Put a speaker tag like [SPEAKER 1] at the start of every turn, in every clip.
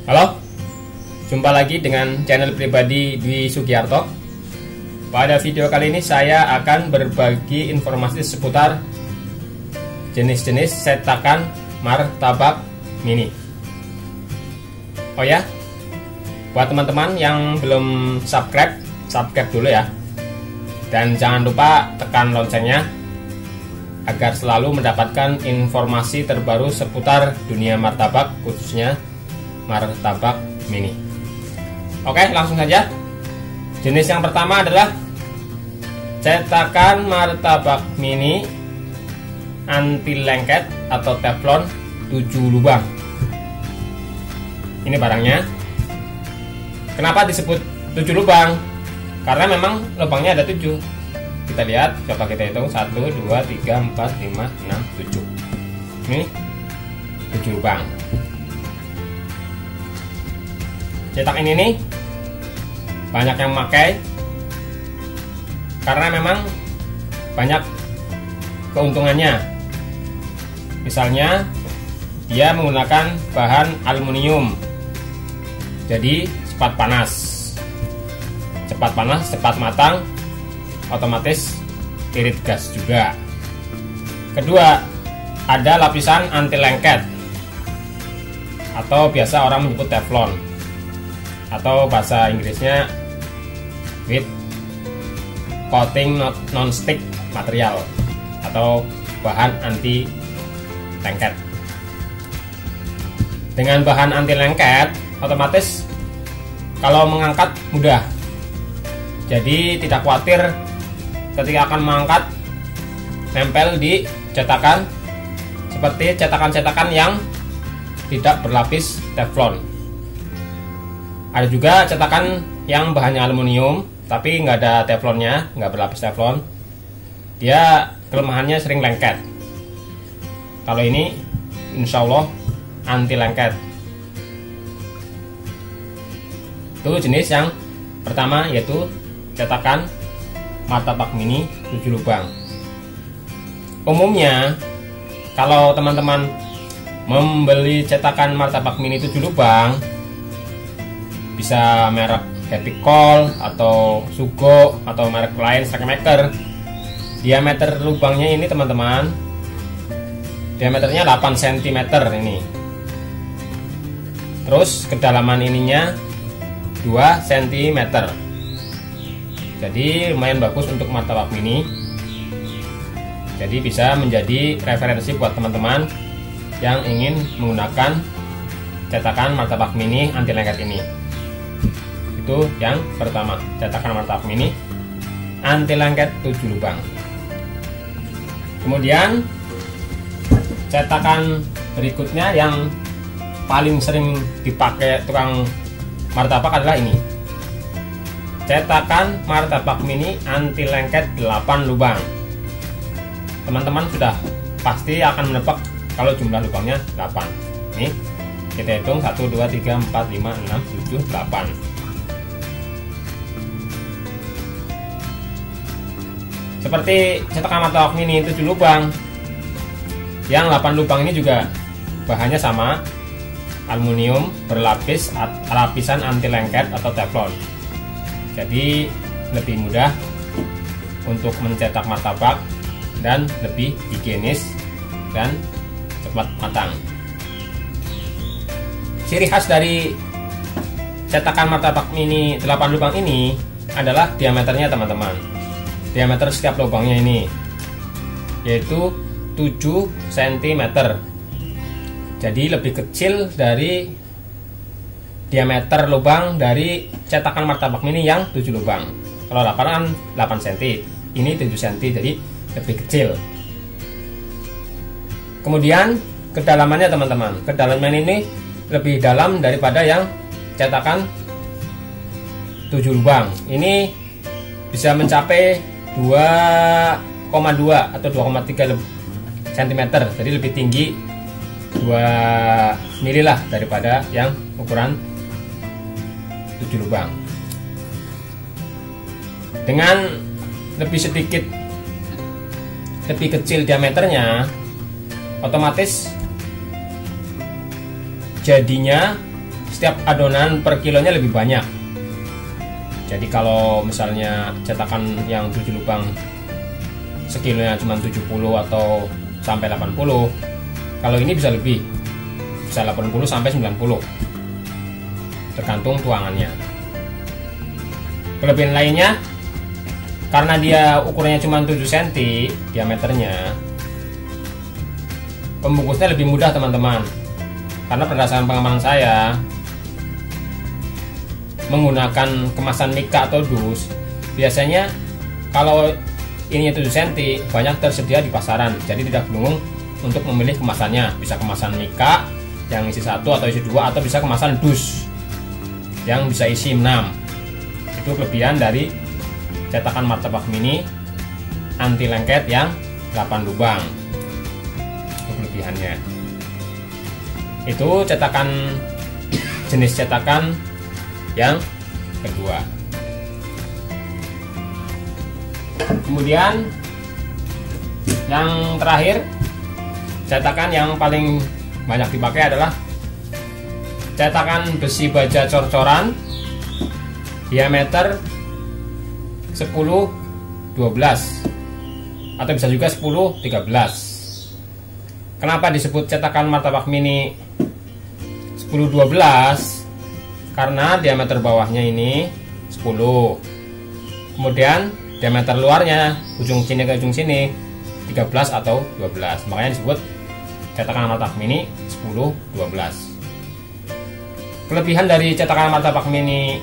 [SPEAKER 1] Halo, jumpa lagi dengan channel pribadi Dwi Sugiarto. Pada video kali ini saya akan berbagi informasi seputar jenis-jenis cetakan martabak mini. Oh ya, buat teman-teman yang belum subscribe dulu ya. Dan jangan lupa tekan loncengnya agar selalu mendapatkan informasi terbaru seputar dunia martabak, khususnya martabak mini. Oke, langsung saja. Jenis yang pertama adalah cetakan martabak mini anti lengket atau teflon 7 lubang. Ini barangnya. Kenapa disebut 7 lubang? Karena memang lubangnya ada 7. Kita lihat, coba kita hitung 1, 2, 3, 4, 5, 6, 7. Ini 7 lubang. Cetak ini nih banyak yang memakai karena memang banyak keuntungannya. Misalnya dia menggunakan bahan aluminium, jadi cepat panas, cepat matang, otomatis irit gas juga. Kedua, ada lapisan anti lengket atau biasa orang menyebut teflon, atau bahasa Inggrisnya with coating non-stick material atau bahan anti lengket. Dengan bahan anti lengket, otomatis kalau mengangkat mudah. Jadi tidak khawatir ketika akan mengangkat nempel di cetakan seperti cetakan-cetakan yang tidak berlapis teflon. Ada juga cetakan yang bahannya aluminium tapi nggak ada teflonnya, nggak berlapis teflon. Dia kelemahannya sering lengket. Kalau ini insya Allah anti lengket. Itu jenis yang pertama, yaitu cetakan martabak mini 7 lubang. Umumnya kalau teman-teman membeli cetakan martabak mini 7 lubang, bisa merek Happy Call atau Sugo atau merek lain, Stackmaker. Diameter lubangnya ini teman-teman, diameternya 8 cm ini. Terus kedalaman ininya 2 cm. Jadi lumayan bagus untuk martabak mini. Jadi bisa menjadi referensi buat teman-teman yang ingin menggunakan cetakan martabak mini anti lengket ini. Itu yang pertama, cetakan martabak mini anti lengket 7 lubang. Kemudian cetakan berikutnya yang paling sering dipakai tukang martabak adalah ini, cetakan martabak mini anti lengket 8 lubang. Teman-teman sudah pasti akan menebak kalau jumlah lubangnya 8. Nih, kita hitung 1, 2, 3, 4, 5, 6, 7, 8. Seperti cetakan martabak mini 7 lubang, yang 8 lubang ini juga bahannya sama, aluminium berlapis lapisan anti lengket atau teflon. Jadi lebih mudah untuk mencetak martabak dan lebih higienis dan cepat matang. Ciri khas dari cetakan martabak mini 8 lubang ini adalah diameternya teman-teman. Diameter setiap lubangnya ini yaitu 7 cm. Jadi lebih kecil dari diameter lubang dari cetakan martabak mini yang 7 lubang. Kalau 8 kan 8 cm, ini 7 cm, jadi lebih kecil. Kemudian kedalamannya teman-teman, kedalaman ini lebih dalam daripada yang cetakan 7 lubang. Ini bisa mencapai 2,2 atau 2,3 cm, jadi lebih tinggi 2 mili lah daripada yang ukuran 7 lubang. Dengan lebih kecil diameternya, otomatis jadinya setiap adonan per kilonya lebih banyak. Jadi kalau misalnya cetakan yang 7 lubang sekilonya cuma 70 atau sampai 80, kalau ini bisa lebih, bisa 80 sampai 90, tergantung tuangannya. Kelebihan lainnya, karena dia ukurannya cuma 7 cm diameternya, pembungkusnya lebih mudah teman-teman. Karena berdasarkan pengalaman saya, menggunakan kemasan mika atau dus, biasanya kalau ini 7 cm banyak tersedia di pasaran, jadi tidak bingung untuk memilih kemasannya. Bisa kemasan mika yang isi 1 atau isi 2, atau bisa kemasan dus yang bisa isi 6. Itu kelebihan dari cetakan martabak mini anti lengket yang 8 lubang. Itu kelebihannya. Itu cetakan, jenis cetakan yang kedua. Kemudian yang terakhir, cetakan yang paling banyak dipakai adalah cetakan besi baja cor-coran diameter 10-12 atau bisa juga 10-13. Kenapa disebut cetakan martabak mini 10-12? Karena diameter bawahnya ini 10, kemudian diameter luarnya ujung sini ke ujung sini 13 atau 12, makanya disebut cetakan martabak mini 10-12. Kelebihan dari cetakan martabak mini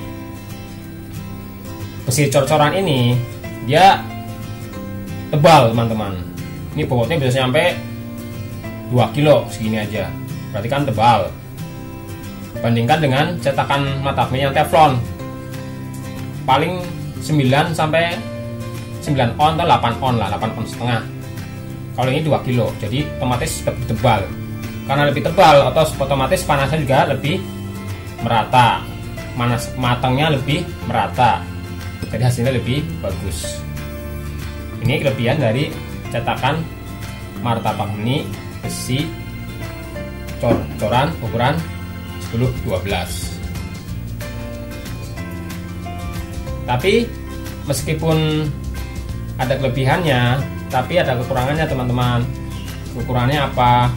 [SPEAKER 1] besi cor-coran ini, dia tebal teman-teman. Ini bobotnya bisa sampai 2 kilo segini aja, berarti kan tebal. Bandingkan dengan cetakan martabak mini yang teflon, paling 9 sampai 9 on atau 8 on lah, 8 on setengah. Kalau ini 2 kilo, jadi otomatis lebih tebal. Karena lebih tebal, otomatis panasnya juga lebih merata, matangnya lebih merata, jadi hasilnya lebih bagus. Ini kelebihan dari cetakan martabak mini besi cor-coran ukuran 10-12. Tapi meskipun ada kelebihannya, tapi ada kekurangannya teman-teman. Kekurangannya apa?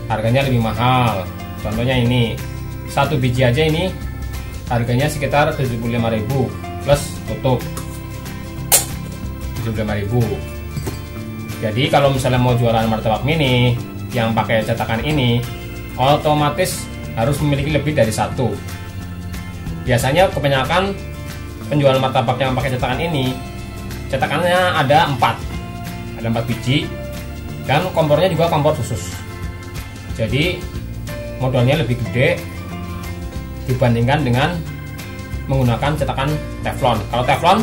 [SPEAKER 1] Harganya lebih mahal. Contohnya ini, satu biji aja ini harganya sekitar 75.000 plus tutup, 75.000. Jadi kalau misalnya mau jualan martabak mini yang pakai cetakan ini, otomatis harus memiliki lebih dari satu. Biasanya kebanyakan penjual martabak yang pakai cetakan ini, cetakannya ada 4 biji, dan kompornya juga kompor khusus. Jadi modalnya lebih gede dibandingkan dengan menggunakan cetakan teflon. Kalau teflon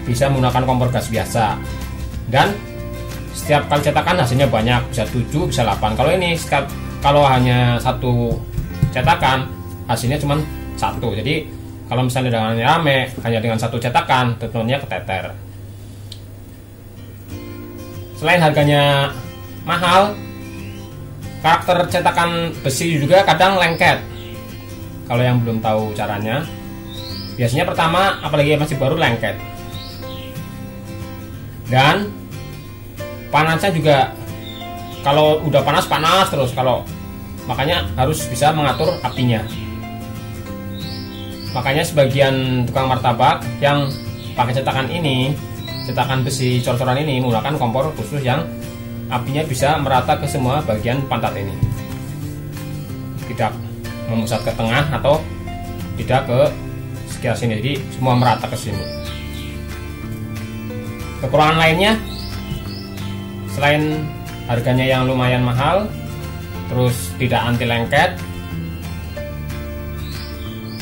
[SPEAKER 1] bisa menggunakan kompor gas biasa, dan setiap kali cetakan hasilnya banyak, bisa 7 bisa 8. Kalau ini kalau hanya satu cetakan hasilnya cuma 1. Jadi kalau misalnya dengan rame hanya dengan satu cetakan, tentunya keteter. Selain harganya mahal, karakter cetakan besi juga kadang lengket. Kalau yang belum tahu caranya, biasanya pertama apalagi masih baru lengket, dan panasnya juga kalau udah panas terus. Kalau makanya harus bisa mengatur apinya. Makanya sebagian tukang martabak yang pakai cetakan ini, cetakan besi cor-coran ini, menggunakan kompor khusus yang apinya bisa merata ke semua bagian pantat ini, tidak memusat ke tengah atau tidak ke sekitar sini, jadi semua merata ke sini. Kekurangan lainnya, selain harganya yang lumayan mahal, terus tidak anti lengket,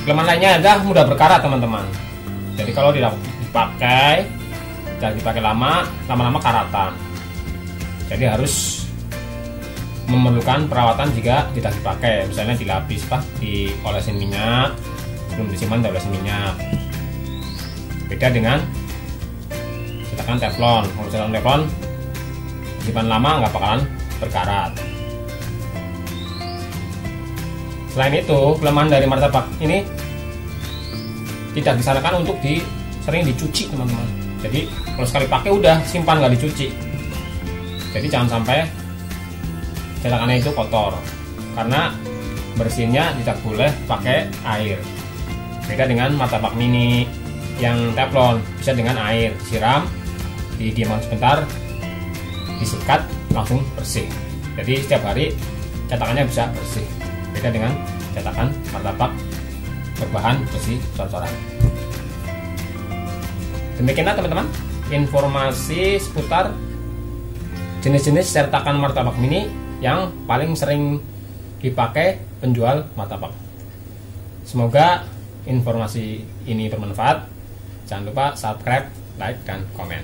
[SPEAKER 1] kelemahan lainnya adalah mudah berkarat teman-teman. Jadi kalau tidak dipakai lama-lama karatan. Jadi harus memerlukan perawatan jika tidak dipakai, misalnya dilapis diolesin minyak, sebelum disimpan diolesin minyak. Beda dengan cetakan teflon. Kalau cetakan teflon disimpan lama nggak bakalan berkarat. Selain itu, kelemahan dari martabak ini tidak disarankan untuk sering dicuci teman-teman. Jadi kalau sekali pakai udah simpan, nggak dicuci. Jadi jangan sampai cetakannya itu kotor, karena bersihnya tidak boleh pakai air. Beda dengan martabak mini yang teflon, bisa dengan air siram, didiamkan sebentar, disikat, langsung bersih. Jadi setiap hari cetakannya bisa bersih. Beda dengan cetakan martabak berbahan besi cor-coran. Demikianlah teman-teman informasi seputar jenis-jenis cetakan martabak mini yang paling sering dipakai penjual martabak. Semoga informasi ini bermanfaat. Jangan lupa subscribe, like, dan komen.